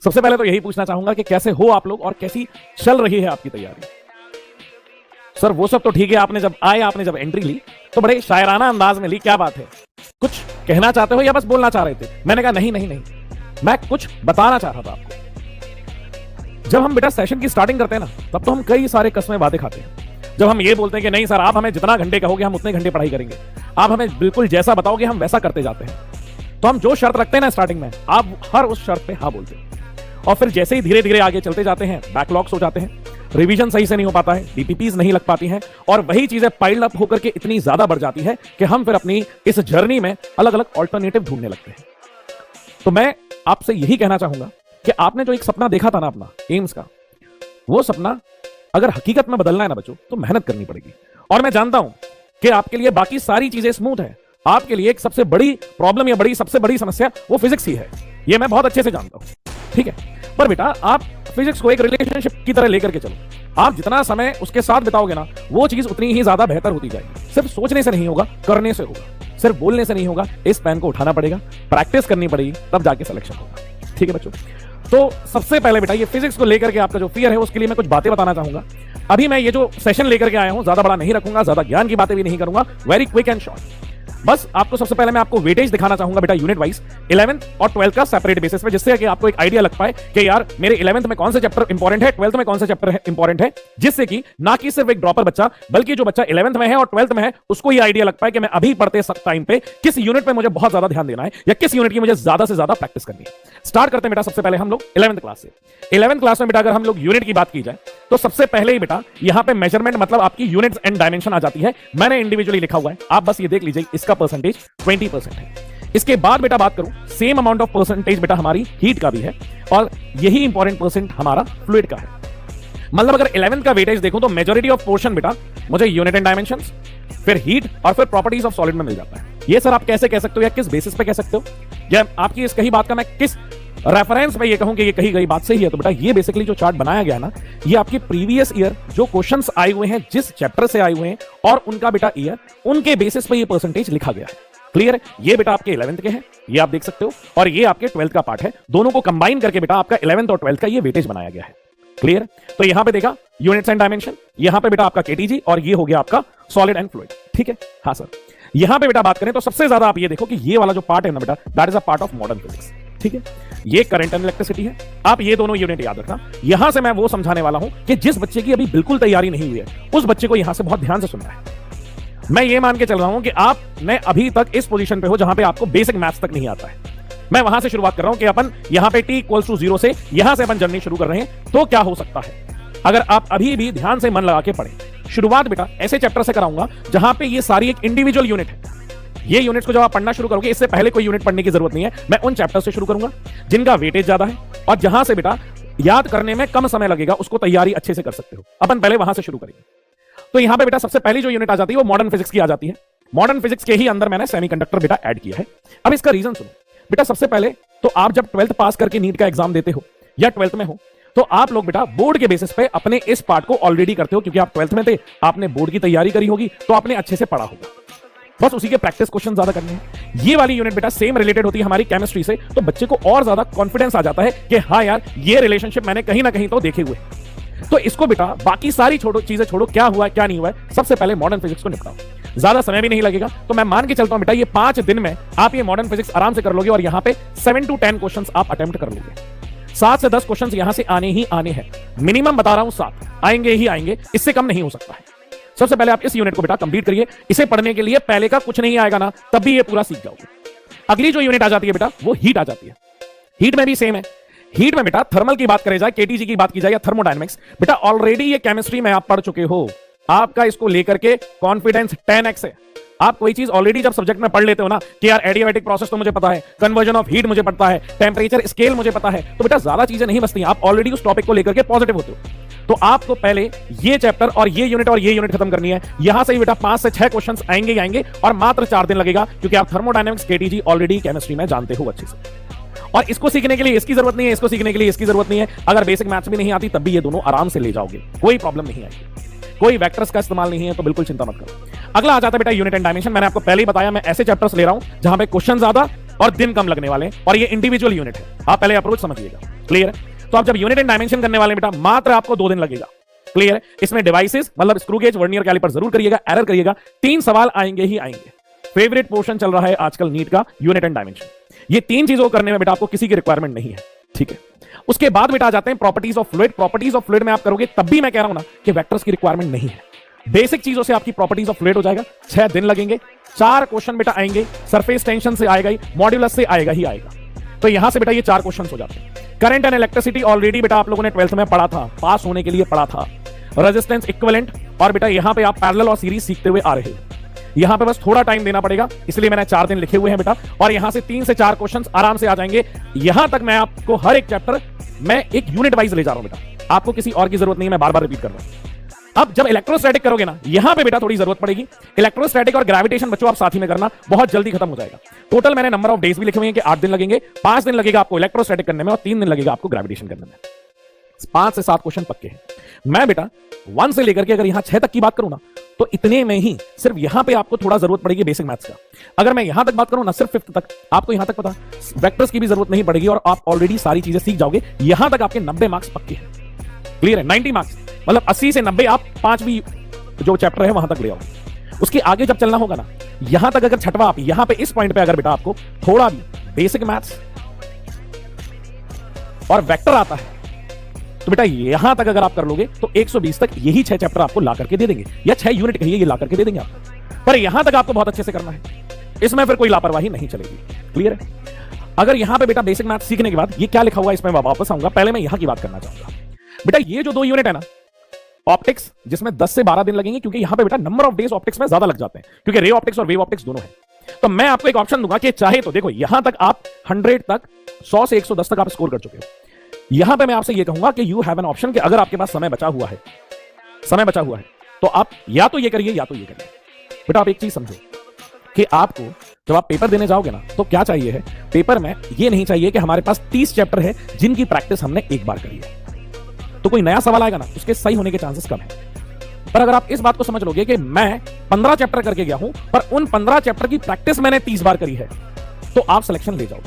सबसे पहले तो यही पूछना चाहूंगा कि कैसे हो आप लोग और कैसी चल रही है आपकी तैयारी। सर वो सब तो ठीक है, आपने जब एंट्री ली तो बड़े शायराना अंदाज में ली, क्या बात है, कुछ कहना चाहते हो या बस बोलना चाह रहे थे? मैंने कहा नहीं नहीं नहीं, मैं कुछ बताना चाह रहा था आपको। जब हम बेटा सेशन की स्टार्टिंग करते हैं ना, तब तो हम कई सारे कस्में वादे खाते हैं। जब हम ये बोलते हैं कि नहीं सर, आप हमें जितना घंटे कहोगे हम उतने घंटे पढ़ाई करेंगे, आप हमें बिल्कुल जैसा बताओगे हम वैसा करते जाते हैं। तो हम जो शर्त रखते हैं ना स्टार्टिंग में, आप हर उस शर्त पे हाँ बोलते हैं। और फिर जैसे ही धीरे धीरे आगे चलते जाते हैं, बैकलॉग्स हो जाते हैं, रिवीजन सही से नहीं हो पाता है, डीपीपीज नहीं लग पाती हैं, और वही चीजें पाइल्ड अप होकर के इतनी ज्यादा बढ़ जाती है कि हम फिर अपनी इस जर्नी में अलग अलग ऑल्टरनेटिव ढूंढने लगते हैं। तो मैं आपसे यही कहना चाहूंगा कि आपने जो एक सपना देखा था ना अपना एम्स का, वो सपना अगर हकीकत में बदलना है ना बच्चों, तो मेहनत करनी पड़ेगी। और मैं जानता हूं कि आपके लिए बाकी सारी चीजें स्मूथ है, आपके लिए एक सबसे बड़ी प्रॉब्लम या सबसे बड़ी समस्या वो फिजिक्स ही है, ये मैं बहुत अच्छे से जानता हूं, ठीक है। पर बेटा आप फिजिक्स को एक रिलेशनशिप की तरह लेकर के चलो, आप जितना समय उसके साथ बिताओगे ना, वो चीज उतनी ही ज्यादा बेहतर होती जाएगी। सिर्फ सोचने से नहीं होगा, करने से होगा, सिर्फ बोलने से नहीं होगा, इस पेन को उठाना पड़ेगा, प्रैक्टिस करनी पड़ेगी, तब जाके सिलेक्शन होगा, ठीक है बच्चों। तो सबसे पहले बेटा ये फिजिक्स को लेकर के आपका जो फियर है उसके लिए मैं कुछ बातें बताना चाहूंगा। अभी मैं ये जो सेशन लेकर के आया हूं, ज्यादा बड़ा नहीं रखूंगा, ज्यादा ज्ञान की बातें भी नहीं करूंगा, वेरी क्विक एंड शॉर्ट। बस आपको सबसे पहले मैं आपको वेटेज दिखाना चाहूंगा बेटा यूनिट वाइज 11th और 12th का सेपरेट बेसिस पे, जिससे कि आपको एक आइडिया लग पाए कि यार मेरे 11th में कौन से चैप्टर इंपॉर्टेंट है, 12th में कौन से चैप्टर इंपॉर्टेंट है, जिससे कि ना कि सिर्फ एक ड्रॉपर बच्चा, बल्कि जो बच्चा 11th में है और 12th में है उसको ये आइडिया लग पाए कि मैं अभी पढ़ते टाइम पे किस यूनिट पे मुझे बहुत ज्यादा ध्यान देना है या किस यूनिट की मुझे ज्यादा से ज्यादा प्रैक्टिस करनी है। स्टार्ट करते हैं बेटा सबसे पहले हम लोग 11th क्लास से। 11th क्लास में बेटा अगर हम लोग यूनिट की बात की जाए तो सबसे पहले ही बेटा यहां पे मेजरमेंट मतलब आपकी यूनिट्स एंड डायमेंशन आ जाती है। मैंने इंडिविजुअली लिखा हुआ है, आप बस ये देख लीजिए, इसका परसेंटेज 20% है। इसके बाद बेटा बात करूं, सेम अमाउंट ऑफ परसेंटेज बेटा हमारी हीट का भी है, और यही इंपॉर्टेंट परसेंट हमारा फ्लूइड का है। मतलब अगर 11th का वेटेज देखूं तो मेजॉरिटी ऑफ पोर्शन बेटा मुझे यूनिट एंड डायमेंशंस, फिर हीट और फिर प्रॉपर्टीज ऑफ सॉलिड में मिल जाता है। ये सर आप कैसे कह सकते हो या किस बेसिस पे कह सकते हो, या आपकी इस कही बात का मैं किस रेफरेंस पे ये कहूं कि ये कही गई बात सही है? तो बेटा ये बेसिकली जो चार्ट बनाया गया ना, ये आपके प्रीवियस ईयर जो क्वेश्चंस आए हुए हैं, जिस चैप्टर से आए हुए हैं और उनका बेटा ईयर, उनके बेसिस पे ये परसेंटेज लिखा गया है। क्लियर है? ये बेटा आपके 11th के हैं, ये आप देख सकते हो, और ये आपके 12th का पार्ट है। दोनों को कंबाइन करके बेटा आपका 11th और 12th का ये वेटेज बनाया गया है। क्लियर? तो यहां पे देखा यूनिट्स एंड डायमेंशन, यहां पे बेटा आपका केटीजी, और ये हो गया आपका सॉलिड एंड फ्लूइड, ठीक है। हाँ सर, यहां पे बेटा बात करें तो सबसे ज्यादा आप ये देखो कि ये वाला जो पार्ट है ना बेटा, that is a part of modern physics, ठीक है। ये करंट एंड इलेक्ट्रिसिटी है। आप ये दोनों यूनिट याद रखना। यहां से मैं वो समझाने वाला हूं कि जिस बच्चे की अभी बिल्कुल तैयारी नहीं हुई है, उस बच्चे को यहां से बहुत ध्यान से सुनना है। मैं ये मान के चल रहा हूं कि आपने अभी तक इस पोजीशन पे हो जहां पे आपको बेसिक मैथ्स तक नहीं आता है। मैं वहां से शुरुआत कर रहा हूं कि अपन यहां पे t = 0 से यहां से अपन जर्नी शुरू कर रहे हैं। तो क्या हो सकता है अगर आप अभी भी ध्यान से मन लगा के पढ़ें? शुरुआत बेटा ऐसे चैप्टर से कराऊंगा जहां पे ये सारी एक इंडिविजुअल यूनिट है। ये यूनिट्स को जब आप पढ़ना शुरू करोगे, इससे पहले कोई यूनिट पढ़ने की जरूरत नहीं है। मैं उन चैप्टर से शुरू करूंगा जिनका वेटेज ज्यादा है और जहां से बेटा याद करने में कम समय लगेगा, उसको तैयारी अच्छे से कर सकते हो। अपन पहले वहां से शुरू करेंगे। तो यहां पे बेटा सबसे पहली जो यूनिट आ जाती है वो मॉडर्न फिजिक्स की आ जाती है। मॉडर्न फिजिक्स के ही अंदर मैंने सेमीकंडक्टर बेटा ऐड किया है। अब इसका रीजन सुनो बेटा। सबसे पहले तो आप जब 12th पास करके नीट का एग्जाम देते हो या 12th में हो, तो आप लोग बेटा बोर्ड के बेसिस पे अपने इस पार्ट को ऑलरेडी करते हो, क्योंकि आप 12th में थे, आपने बोर्ड की तैयारी करी होगी, तो आपने अच्छे से पढ़ा होगा। बस उसी के प्रैक्टिस क्वेश्चन ज्यादा करने हैं। ये वाली यूनिट बेटा सेम रिलेटेड होती है हमारी केमिस्ट्री से, तो बच्चे को और ज्यादा कॉन्फिडेंस आ जाता है कि हाँ यार ये रिलेशनशिप मैंने कहीं ना कहीं तो देखे हुए। तो इसको बेटा बाकी सारी चीजें छोड़ो, क्या हुआ है क्या नहीं हुआ है, सबसे पहले मॉडर्न फिजिक्स को निपटाओ। ज्यादा समय भी नहीं लगेगा, तो मैं मान के चलता हूं बेटा ये 5 दिन में आप ये मॉडर्न फिजिक्स आराम से कर लोगे, और यहां पे 7 to 10 क्वेश्चन आप अटेम्प्ट कर लोगे। 7 से 10 क्वेश्चन यहां से आने ही आने हैं, मिनिमम बता रहा हूं 7 आएंगे ही आएंगे, इससे कम नहीं हो सकता है। सबसे पहले आप इस यूनिट को बेटा कंप्लीट करिए। इसे पढ़ने के लिए पहले का कुछ नहीं आएगा ना, तब भी ये पूरा सीख जाओगे। अगली जो यूनिट आ जाती है बेटा वो हीट आ जाती है। हीट में भी सेम है। हीट में बेटा थर्मल की बात करी जाए, केटीजी की बात की जाए या थर्मोडायनेमिक्स, बेटा ऑलरेडी ये केमिस्ट्री में आप पढ़ चुके हो। आपका इसको लेकर के कॉन्फिडेंस 10x है। आप कोई चीज ऑलरेडी जब सब्जेक्ट में पढ़ लेते हो ना कि यार एडियाबैटिक प्रोसेस तो मुझे पता है, कन्वर्जन ऑफ हीट मुझे पता है, टेम्परेचर स्केल मुझे पता है, तो बेटा ज्यादा चीजें नहीं बचती। आप ऑलरेडी उस टॉपिक को लेकर के पॉजिटिव होते हो। तो आपको पहले ये चैप्टर और ये यूनिट खत्म करनी है। यहां से ही बेटा 5 से 6 क्वेश्चंस आएंगे ही आएंगे, और मात्र 4 दिन लगेगा, क्योंकि आप थर्मोडायनेमिक्स केटीजी ऑलरेडी केमिस्ट्री में जानते हो अच्छे से। और इसको सीखने के लिए इसकी जरूरत नहीं है, इसको सीखने के लिए इसकी जरूरत नहीं है। अगर बेसिक मैथ्स भी नहीं आती तब भी ये दोनों आराम से ले जाओगे, कोई प्रॉब्लम नहीं आएगी। कोई वेक्टर्स का इस्तेमाल नहीं है, तो बिल्कुल चिंता मत करो। अगला आ जाता है बेटा यूनिट एंड डायमेंशन। मैंने आपको पहले ही बताया मैं ऐसे चैप्टर्स ले रहा हूं जहां पे क्वेश्चन ज्यादा और दिन कम लगने वाले, और ये इंडिविजुअल यूनिट है। आप पहले अप्रोच समझिएगा। क्लियर है? तो आप जब यूनिट एंड डायमेंशन करने वाले बेटा मात्र आपको 2 दिन लगेगा। क्लियर है? इसमें डिवाइसेस मतलब स्क्रू गेज, वर्नियर कैलिपर जरूर करिएगा, एरर करिएगा, 3 सवाल आएंगे ही आएंगे। फेवरेट पोर्शन चल रहा है आजकल नीट का यूनिट एंड डायमेंशन। ये 3 चीजों को करने में बेटा आपको किसी की रिक्वायरमेंट नहीं है, ठीक है। उसके बाद बेटा आ जाते हैं properties of fluid. Properties of fluid में आप करोगे तब भी मैं कह रहा हूं ना कि वेक्टर्स की रिक्वायरमेंट नहीं है। बेसिक चीजों से आपकी प्रॉपर्टीज ऑफ फ्लूइड हो जाएगा। 6 दिन लगेंगे, 4 क्वेश्चन बेटा आएंगे, सरफेस टेंशन से आएगा ही, मॉड्यूलस से आएगा ही आएगा। तो यहां से बेटा ये 4 क्वेश्चन हो जाते हैं। करंट एंड इलेक्ट्रिसिटी ऑलरेडी बेटा आप लोगों ने 12th में पढ़ा था, पास होने के लिए पढ़ा था। रेजिस्टेंस इक्विवेलेंट, और बेटा यहां पे आप पैरेलल और सीरीज सीखते हुए आ रहे हो। यहां पे बस थोड़ा टाइम देना पड़ेगा, इसलिए मैंने 4 दिन लिखे हुए हैं बेटा, और यहां से 3 से 4 क्वेश्चंस आराम से आ जाएंगे। यहां तक मैं आपको हर एक चैप्टर मैं एक यूनिट वाइज ले जा रहा हूं बेटा, आपको किसी और की जरूरत नहीं है, मैं बार बार रिपीट कर रहा हूं। अब जब इलेक्ट्रोस्टैटिक करोगे ना, यहां पे बेटा थोड़ी जरूरत पड़ेगी। इलेक्ट्रोस्टैटिक और ग्रेविटेशन बच्चों आप साथ ही में करना, बहुत जल्दी खत्म हो जाएगा। टोटल मैंने नंबर ऑफ डेज भी लिखे हुए हैं कि 8 दिन लगेंगे, 5 दिन लगेगा आपको इलेक्ट्रोस्टैटिक करने में और 3 दिन लगेगा आपको ग्रेविटेशन करने में। 5 से 7 क्वेश्चन पक्के हैं। मैं बेटा 1 से लेकर के अगर यहां 6 तक की बात करूं ना, तो इतने में ही सिर्फ यहां पे आपको थोड़ा जरूरत पड़ेगी बेसिक मैथ्स का। अगर मैं यहां तक बात करूं ना, सिर्फ 5th तक आपको यहां तक पता, वेक्टर्स की भी जरूरत नहीं पड़ेगी और आप ऑलरेडी सारी चीजें सीख जाओगे। यहां तक आपके 90 मार्क्स पक्के हैं। क्लियर है? 90 मार्क्स मतलब 80 से 90 आप 5 भी जो चैप्टर है वहां तक ले आओगे। उसके आगे जब चलना होगा ना, यहां तक अगर छठवा आप यहां पे इस पॉइंट पे अगर बेटा आपको थोड़ा भी बेसिक मैथ्स और वेक्टर आता है, तो बेटा यहां तक अगर आप कर लोगे तो 120 तक यही 6 चैप्टर आपको ला करके दे देंगे, या 6 यूनिट कहिए, ये ला करके दे देंगे आपको। पर यहां तक आपको बहुत अच्छे से करना है, इसमें फिर कोई लापरवाही नहीं चलेगी। क्लियर है? अगर यहां पे बेटा बेसिक मैथ सीखने के बाद ये क्या लिखा हुआ है इसमें वापस आऊंगा, पहले मैं यहां की बात करना चाहूंगा। बेटा ये जो 2 यूनिट है ना ऑप्टिक्स, जिसमें 10 से 12 दिन लगेंगे, क्योंकि यहां पे बेटा नंबर ऑफ डेज ऑप्टिक्स में ज्यादा लग जाते हैं, क्योंकि रे ऑप्टिक्स और वेव ऑप्टिक्स दोनों है। तो मैं आपको एक ऑप्शन दूंगा कि चाहे तो देखो यहां तक आप 100 तक, 100 से 110 तक आप स्कोर कर चुके हो। यहां पे मैं आपसे ये कहूंगा कि यू हैव एन ऑप्शन कि अगर आपके पास समय बचा हुआ है, तो आप या तो ये करिए या तो ये करिए। बेटा आप एक चीज समझो कि आपको जब आप पेपर देने जाओगे ना, तो क्या चाहिए है पेपर में, ये नहीं चाहिए कि हमारे पास 30 चैप्टर है जिनकी प्रैक्टिस हमने एक बार करी है, तो कोई नया सवाल आएगा ना उसके सही होने के चांसेस कम है। पर अगर आप इस बात को समझ लोगे कि मैं 15 चैप्टर करके गया हूं, पर उन 15 चैप्टर की प्रैक्टिस मैंने 30 बार करी है, तो आप सिलेक्शन ले जाओ।